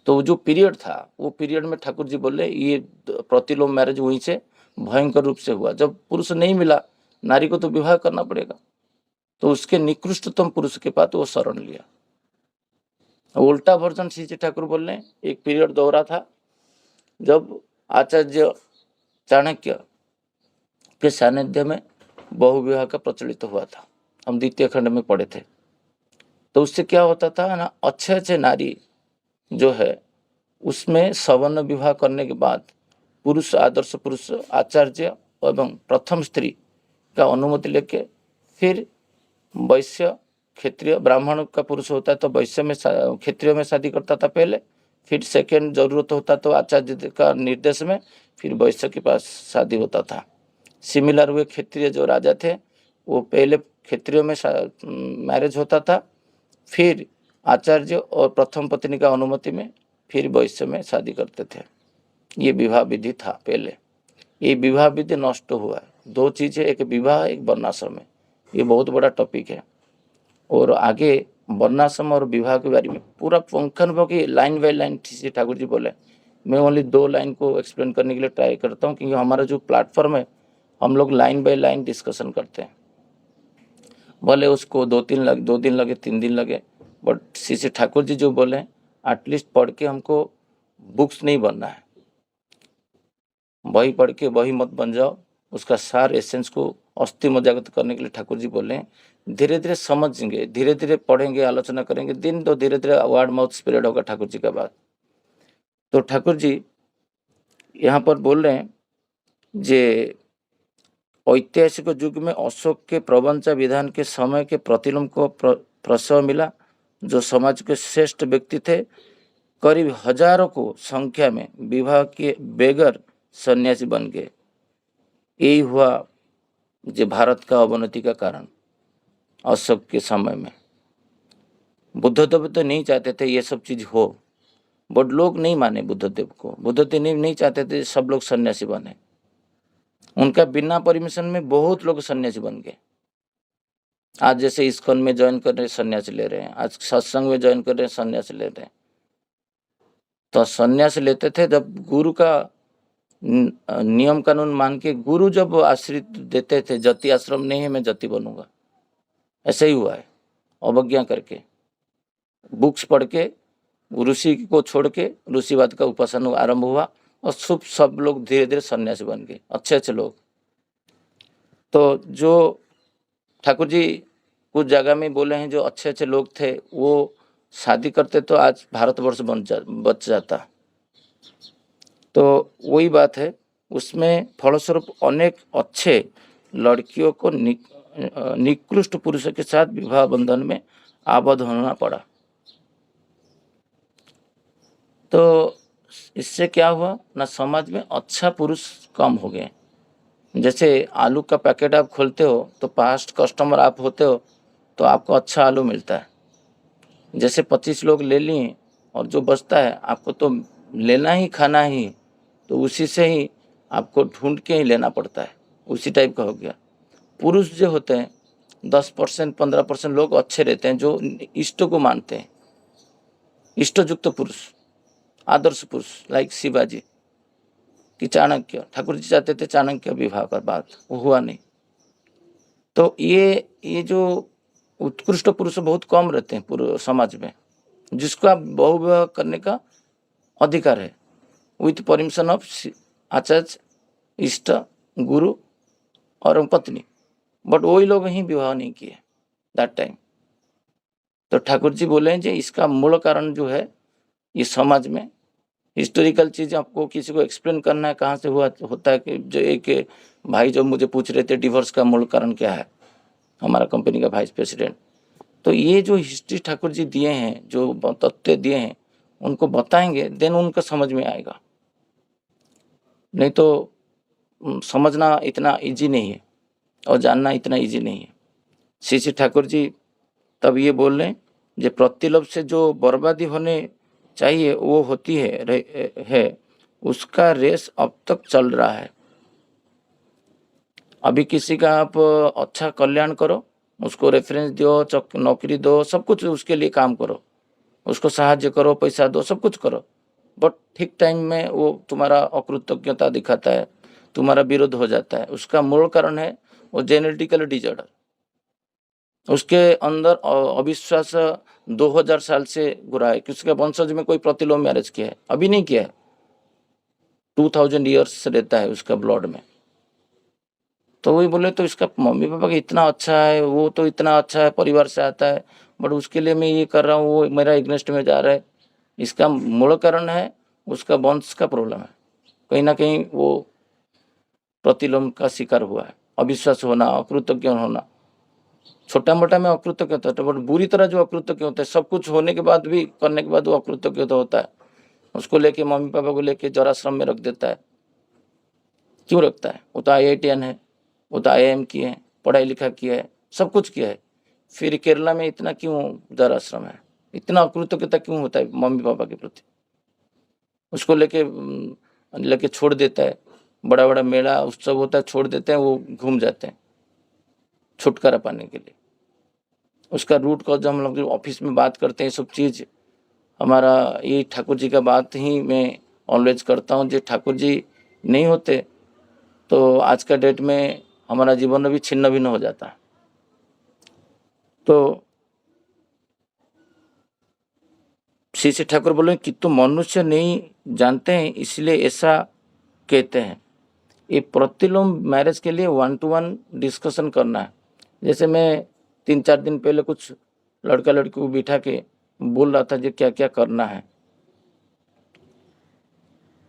तो जो पीरियड था वो पीरियड में ठाकुर जी बोले ये प्रतिलोम मैरिज वहीं से भयंकर रूप से हुआ। जब पुरुष नहीं मिला, नारी को तो विवाह करना पड़ेगा। तो उसके निकृष्टतम पुरुष के पास वो शरण लिया। उल्टा वर्जन श्री ठाकुर बोले एक पीरियड दोहरा था जब आचार्य चाणक्य के सानिध्य में बहु विवाह का प्रचलित हुआ था। हम द्वितीय खंड में पढ़े थे। तो उससे क्या होता था ना, अच्छे अच्छे नारी जो है उसमें सवर्ण विवाह करने के बाद पुरुष, आदर्श पुरुष, आचार्य एवं प्रथम स्त्री का अनुमति लेके फिर वैश्य, क्षत्रिय, ब्राह्मण का पुरुष होता है तो वैश्य में, क्षत्रिय में शादी करता था पहले। फिर सेकेंड जरूरत होता तो आचार्य का निर्देश में फिर वैश्य के पास शादी होता था। सिमिलर हुए क्षत्रिय जो राजा थे वो पहले क्षत्रिय में मैरिज होता था, फिर आचार्य और प्रथम पत्नी का अनुमति में फिर वैश्य में शादी करते थे। ये विवाह विधि था पहले। ये विवाह विधि नष्ट हुआ है। 2 चीजें, एक विवाह, एक वर्णाश्रम है। ये बहुत बड़ा टॉपिक है। और आगे वर्णाश्रम और विवाह के बारे में पूरा पंखन की line by line Thakur ji बोले। मैं ओनली 2 लाइन को एक्सप्लेन करने के लिए ट्राई करता हूँ, क्योंकि हमारा जो प्लेटफॉर्म है हम लोग लाइन बाय लाइन डिस्कशन करते हैं। भले उसको 2 दिन लगे 3 दिन लगे, बट श्री ठाकुर जी जो बोले एटलीस्ट पढ़ के हमको बुक्स नहीं बनना है, वही पढ़ के वही मत बन जाओ। उसका सार एसेंस को अस्थि मजागत करने के लिए ठाकुर जी बोले धीरे धीरे समझेंगे, धीरे धीरे पढ़ेंगे, आलोचना करेंगे, दिन तो धीरे धीरे वर्ड माउथ स्प्रेड होगा ठाकुर जी का बात। तो ठाकुर जी यहाँ पर बोल रहे हैं जे ऐतिहासिक युग में अशोक के प्रवंच विधान के समय के प्रतिलोम को प्रसव मिला, जो समाज के श्रेष्ठ व्यक्ति थे, करीब हजारों को संख्या में विवाह के बेगर सन्यासी बन गए। यही हुआ जो भारत का अवनति का कारण। अशोक के समय में बुद्धदेव तो नहीं चाहते थे ये सब चीज हो, बट लोग नहीं माने बुद्धदेव को। बुद्धदेव नहीं चाहते थे सब लोग सन्यासी बने। उनका बिना परमिशन में बहुत लोग सन्यासी बन गए। आज जैसे इस्कॉन में ज्वाइन कर रहे सन्यासी ले रहे हैं, आज सत्संग में ज्वाइन कर रहे सन्यासी ले रहे हैं। तो सन्यास लेते थे जब गुरु का नियम कानून मान के, गुरु जब आश्रित देते थे, जति आश्रम नहीं है मैं जति बनूंगा, ऐसा ही हुआ है। अवज्ञा करके बुक्स पढ़ के ऋषि को छोड़ के ऋषिवाद का उपासना आरंभ हुआ और सब लोग धीरे धीरे सन्यासी बन गए, अच्छे अच्छे लोग। तो जो ठाकुर जी कुछ जगह में बोले हैं जो अच्छे अच्छे लोग थे वो शादी करते तो आज भारतवर्ष बच जाता। तो वही बात है, उसमें फलस्वरूप अनेक अच्छे लड़कियों को निकृष्ट पुरुषों के साथ विवाह बंधन में आबद्ध होना पड़ा। तो इससे क्या हुआ ना, समाज में अच्छा पुरुष कम हो गए। जैसे आलू का पैकेट आप खोलते हो तो पास्ट कस्टमर आप होते हो तो आपको अच्छा आलू मिलता है। जैसे 25 लोग ले लिए और जो बचता है आपको तो लेना ही खाना ही, तो उसी से ही आपको ढूंढ के ही लेना पड़ता है, उसी टाइप का हो गया। पुरुष जो होते हैं 10% 15% लोग अच्छे रहते हैं जो इष्ट को मानते हैं, इष्टयुक्त पुरुष, आदर्श पुरुष, लाइक शिवाजी कि चाणक्य। ठाकुर जी चाहते थे चाणक्य विवाह का बात, वो हुआ नहीं। तो ये जो उत्कृष्ट पुरुष बहुत कम रहते हैं पूरे समाज में, जिसको आप बहुविवाह करने का अधिकार है विथ परमिशन ऑफ आचार्य, इष्ट, गुरु और पत्नी, बट वही लोग ही विवाह नहीं किए दैट टाइम। तो ठाकुर जी बोले जी इसका मूल कारण जो है ये समाज में हिस्टोरिकल चीज आपको किसी को एक्सप्लेन करना है कहाँ से हुआ होता है कि जो एक भाई जो मुझे पूछ रहे थे डिवोर्स का मूल कारण क्या है, हमारा कंपनी का वाइस प्रेसिडेंट। तो ये जो हिस्ट्री ठाकुर जी दिए हैं, जो तथ्य दिए हैं, उनको बताएंगे देन उनको समझ में आएगा, नहीं तो समझना इतना इजी नहीं है और जानना इतना इजी नहीं है। श्री ठाकुर जी तब ये बोल रहे हैं जो प्रतिलोभ से जो बर्बादी होने चाहिए वो होती है उसका रेस अब तक चल रहा है। अभी किसी का आप अच्छा कल्याण करो, उसको रेफरेंस दो, नौकरी दो, सब कुछ उसके लिए काम करो, उसको सहायता करो, पैसा दो, सब कुछ करो, बट ठीक टाइम में वो तुम्हारा अकृतज्ञता दिखाता है, तुम्हारा विरोध हो जाता है। उसका मूल कारण है वो जेनेटिकल डिजॉर्डर। उसके अंदर अविश्वास 2000 साल से घुरा है कि उसके वंशज में कोई प्रतिलोम मैरिज किया है, अभी नहीं किया है, 2000 ईयर्स रहता है उसका ब्लड में। तो वही बोले तो इसका मम्मी पापा का इतना अच्छा है, वो तो इतना अच्छा है, परिवार से आता है, बट उसके लिए मैं ये कर रहा हूँ, वो मेरा इग्नेस्ट में जा रहा है। इसका मूल कारण है उसका वंश का प्रॉब्लम है, कहीं ना कहीं वो प्रतिलोम का शिकार हुआ है। अविश्वास होना, अकृतज्ञ होना, छोटा मोटा में अकृतज्ञ होता है, बट बुरी तरह जो अकृतज्ञ होता है, सब कुछ होने के बाद भी करने के बाद वो अकृतज्ञ होता है, उसको लेके मम्मी पापा को लेके जराश्रम में रख देता है। क्यों रखता है? वो तो IITN है, वो तो IIM किए हैं, पढ़ाई लिखा किया है, सब कुछ किया है, फिर केरला में इतना क्यों जराश्रम है, इतना अकृतज्ञता क्यों होता है मम्मी पापा के प्रति? उसको लेके छोड़ देता है, बड़ा बड़ा मेला उत्सव होता है, छोड़ देते हैं, वो घूम जाते हैं छुटकारा पाने के लिए। उसका रूट कॉज हम लोग ऑफिस में बात करते हैं, सब चीज़ हमारा ये ठाकुर जी का बात ही मैं ऑलवेज करता हूँ। जो ठाकुर जी नहीं होते तो आज का डेट में हमारा जीवन भी छिन्न भिन्न हो जाता है। तो श्री श्री ठाकुर बोले कि तुम मनुष्य नहीं जानते हैं इसलिए ऐसा कहते हैं। ये प्रतिलोम मैरिज के लिए 1-to-1 डिस्कशन करना है। जैसे मैं 3-4 दिन पहले कुछ लड़का लड़की को बिठा के बोल रहा था जो क्या क्या करना है।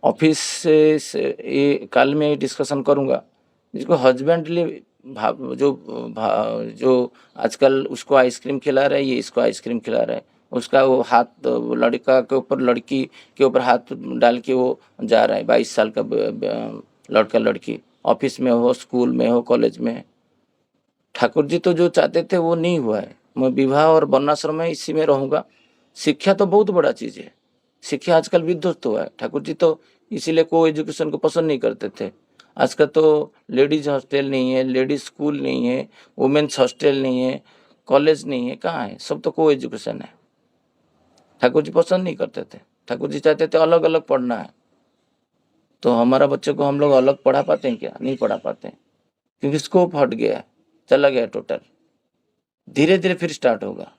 ऑफिस से ये कल मैं डिस्कशन करूँगा जिसको हस्बैंडली जो आजकल उसको आइसक्रीम खिला रहा है, ये इसको आइसक्रीम खिला रहा है, उसका वो हाथ लड़का के ऊपर लड़की के ऊपर हाथ डाल के वो जा रहा है। 22 साल का लड़का लड़की ऑफिस में हो, स्कूल में हो, कॉलेज में। ठाकुर जी तो जो चाहते थे वो नहीं हुआ है। मैं विवाह और वर्णाश्रम में इसी में रहूँगा। शिक्षा तो बहुत बड़ा चीज़ है। शिक्षा आजकल विध्वस्त हुआ है। ठाकुर जी तो इसीलिए को एजुकेशन को पसंद नहीं करते थे। आजकल तो लेडीज हॉस्टल नहीं है, लेडीज स्कूल नहीं है, वुमेन्स हॉस्टल नहीं है, कॉलेज नहीं है, कहाँ है? सब तो को एजुकेशन है। ठाकुर जी पसंद नहीं करते थे। ठाकुर जी चाहते थे अलग अलग पढ़ना है। तो हमारा बच्चे को हम लोग अलग पढ़ा पाते हैं क्या? नहीं पढ़ा पाते हैं, क्योंकि स्कोप हट गया है, चला गया टोटल। धीरे धीरे फिर स्टार्ट होगा।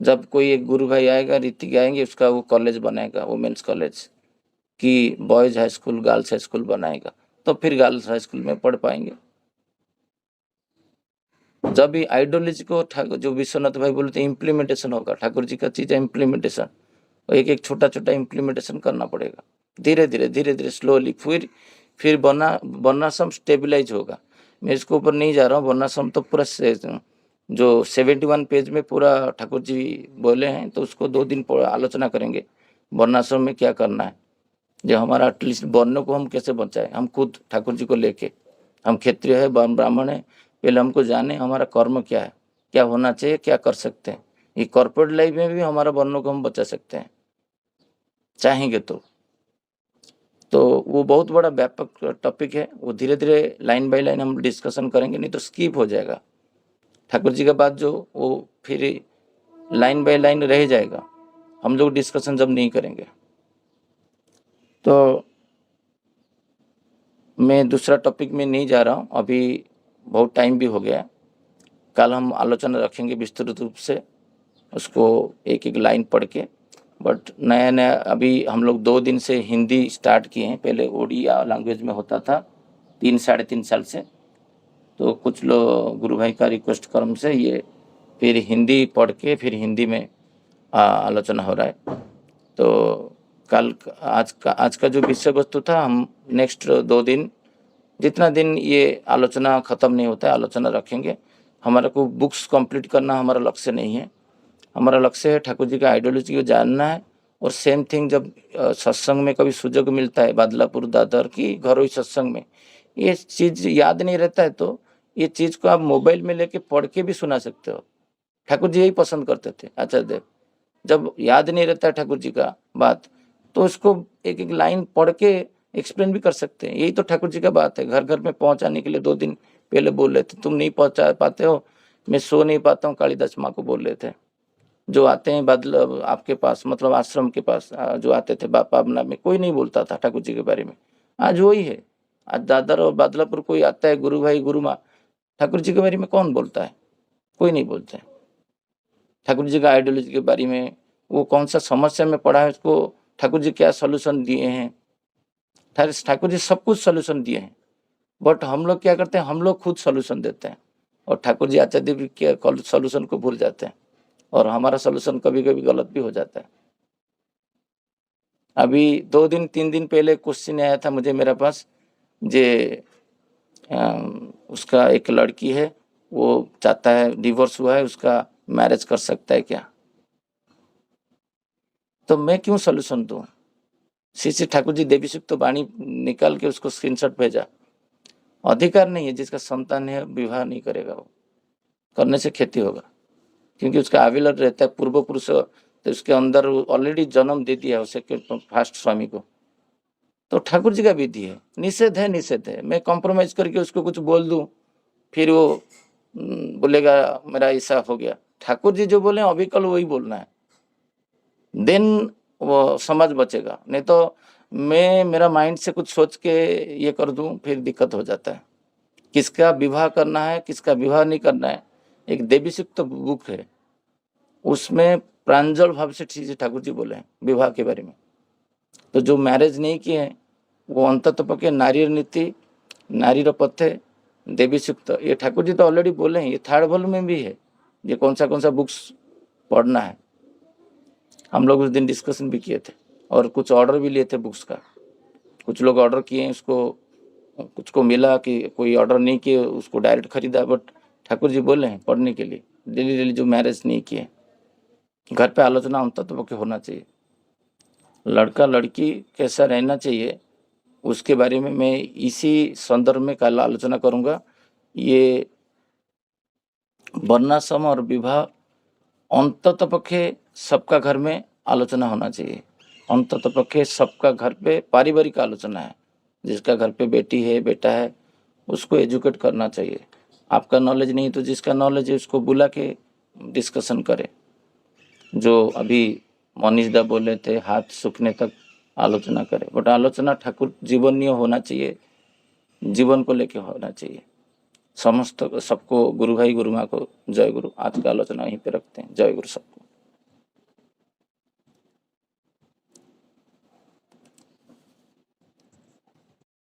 जब कोई एक गुरु भाई आएगा, ऋतिक आएंगे, उसका वो कॉलेज बनाएगा, वुमेन्स कॉलेज कि boys high school, girls high school बनाएगा, तो फिर गर्ल्स हाई स्कूल में पढ़ पाएंगे। जब भी आइडियोलॉजी को ठाकुर जो विश्वनाथ भाई बोलते हैं इम्प्लीमेंटेशन होगा। ठाकुर जी का चीज है इम्प्लीमेंटेशन, और एक एक छोटा छोटा इम्प्लीमेंटेशन करना पड़ेगा धीरे धीरे स्लोली। फिर वर्णाश्रम स्टेबिलाईज होगा। मैं इसके ऊपर नहीं जा रहा हूँ। वर्णाश्रम तो पूरा जो 71 पेज में पूरा ठाकुर जी बोले हैं, तो उसको 2 दिन आलोचना करेंगे। वर्णाश्रम में क्या करना है, जो हमारा एटलीस्ट वर्णों को हम कैसे बचाएं। हम खुद ठाकुर जी को लेके, हम क्षत्रिय है, ब्राह्मण है, पहले हमको जाने हमारा कर्म क्या है, क्या होना चाहिए, क्या कर सकते हैं। ये कॉर्पोरेट लाइफ में भी हमारा वर्णों को हम बचा सकते हैं चाहेंगे तो वो बहुत बड़ा व्यापक टॉपिक है। वो धीरे धीरे लाइन बाय लाइन हम डिस्कशन करेंगे, नहीं तो स्किप हो जाएगा। ठाकुर जी का बात जो वो फिर लाइन बाय लाइन रह जाएगा, हम लोग डिस्कशन जब नहीं करेंगे। तो मैं दूसरा टॉपिक में नहीं जा रहा हूँ, अभी बहुत टाइम भी हो गया। कल हम आलोचना रखेंगे विस्तृत रूप से, उसको एक एक लाइन पढ़ के। बट नया नया अभी हम लोग 2 दिन से हिंदी स्टार्ट किए हैं। पहले ओडिया लैंग्वेज में होता था 3-3.5 साल से। तो कुछ लोग गुरु भाई का रिक्वेस्ट क्रम से ये फिर हिंदी पढ़ के फिर हिंदी में आलोचना हो रहा है। तो कल आज का जो विषय वस्तु था, हम नेक्स्ट 2 दिन, जितना दिन ये आलोचना खत्म नहीं होता है, आलोचना रखेंगे। हमारा को बुक्स कंप्लीट करना हमारा लक्ष्य नहीं है। हमारा लक्ष्य है ठाकुर जी का आइडियोलॉजी को जानना है। और सेम थिंग जब सत्संग में कभी सुजग मिलता है, बादलापुर दादर की घरोई सत्संग में, ये चीज़ याद नहीं रहता है तो ये चीज़ को आप मोबाइल में लेके पढ़ के भी सुना सकते हो। ठाकुर जी यही पसंद करते थे आचार्य देव। जब याद नहीं रहता है ठाकुर जी का बात, तो उसको एक एक लाइन पढ़ के एक्सप्लेन भी कर सकते हैं। यही तो ठाकुर जी का बात है। घर घर में पहुंचाने के लिए 2 दिन पहले बोल रहे थे, तुम नहीं पहुंचा पाते हो, मैं सो नहीं पाता हूँ, कालिदास माँ को बोल रहे थे। जो आते हैं बदल आपके पास, मतलब आश्रम के पास जो आते थे पाबना में, कोई नहीं बोलता था ठाकुर जी के बारे में। आज वही है। आज दादर और बादलापुर कोई आता है, गुरु भाई गुरु माँ, ठाकुर जी के बारे में कौन बोलता है? कोई नहीं बोलता है। ठाकुर जी का आइडियोलॉजी के बारे में, वो कौन सा समस्या में पड़ा है, उसको ठाकुर जी क्या सोल्यूशन दिए हैं। ठाकुर जी सब कुछ सोल्यूशन दिए हैं। बट हम लोग क्या करते हैं, हम लोग खुद सोल्यूशन देते हैं, और ठाकुर जी आचार्य देव के सोल्यूशन को भूल जाते हैं, और हमारा सोल्यूशन कभी कभी गलत भी हो जाता है। अभी 2-3 दिन पहले क्वेश्चन आया था मुझे मेरे पास, जे उसका एक लड़की है, वो चाहता है, डिवोर्स हुआ है उसका, मैरिज कर सकता है क्या? तो मैं क्यों सोल्यूशन दूं? श्री ठाकुर जी देवी सुक्त तो वाणी निकाल के उसको स्क्रीनशॉट भेजा। अधिकार नहीं है, जिसका संतान है विवाह नहीं करेगा, वो करने से क्षति होगा, क्योंकि उसका अविलट रहता है पूर्व पुरुष, तो उसके अंदर ऑलरेडी जन्म दे दिया उसे फास्ट स्वामी को। तो ठाकुर जी का विधि है, निषेध है, निषेध है। मैं कॉम्प्रोमाइज करके उसको कुछ बोल दूं, फिर वो बोलेगा मेरा ऐसा हो गया। ठाकुर जी जो बोले अभी कल वही बोलना है, देन वो समाज बचेगा। नहीं तो मैं मेरा माइंड से कुछ सोच के ये कर दूं, फिर दिक्कत हो जाता है। किसका विवाह करना है, किसका विवाह नहीं करना है, एक देवी सूक्त बुक है, उसमें प्रांजल भाव से श्री ठाकुर जी बोले हैं विवाह के बारे में। तो जो मैरिज नहीं किए हैं वो अंततः पके नारी नीति, नारी पथे, देवी सूक्त, ये ठाकुर जी तो ऑलरेडी बोले हैं, ये 3rd वॉल्यूम में भी है। ये कौन सा बुक्स पढ़ना है, हम लोग उस दिन डिस्कशन भी किए थे और कुछ ऑर्डर भी लिए थे बुक्स का। कुछ लोग ऑर्डर किए, उसको कुछ को मिला कि कोई ऑर्डर नहीं किए उसको डायरेक्ट खरीदा। बट ठाकुर जी बोले हैं पढ़ने के लिए डेली जो मैरिज नहीं किए, घर पे आलोचना अंततः पके होना चाहिए। लड़का लड़की कैसा रहना चाहिए उसके बारे में मैं इसी संदर्भ में कल आलोचना करूंगा। ये वर्णाश्रम और विवाह अंततः पक्षे सबका घर में आलोचना होना चाहिए। अंततः पक्षे सबका घर पे पारिवारिक आलोचना है। जिसका घर पे बेटी है बेटा है उसको एजुकेट करना चाहिए। आपका नॉलेज नहीं तो जिसका नॉलेज है उसको बुला के डिस्कशन करे। जो अभी मनीष दा बोले थे हाथ सूखने तक आलोचना करे, बट आलोचना ठाकुर जीवनीय होना चाहिए, जीवन को लेके होना चाहिए। समस्त सबको गुरु भाई गुरु माँ को जय गुरु। आज का आलोचना यहीं पे रखते हैं। जय गुरु सब।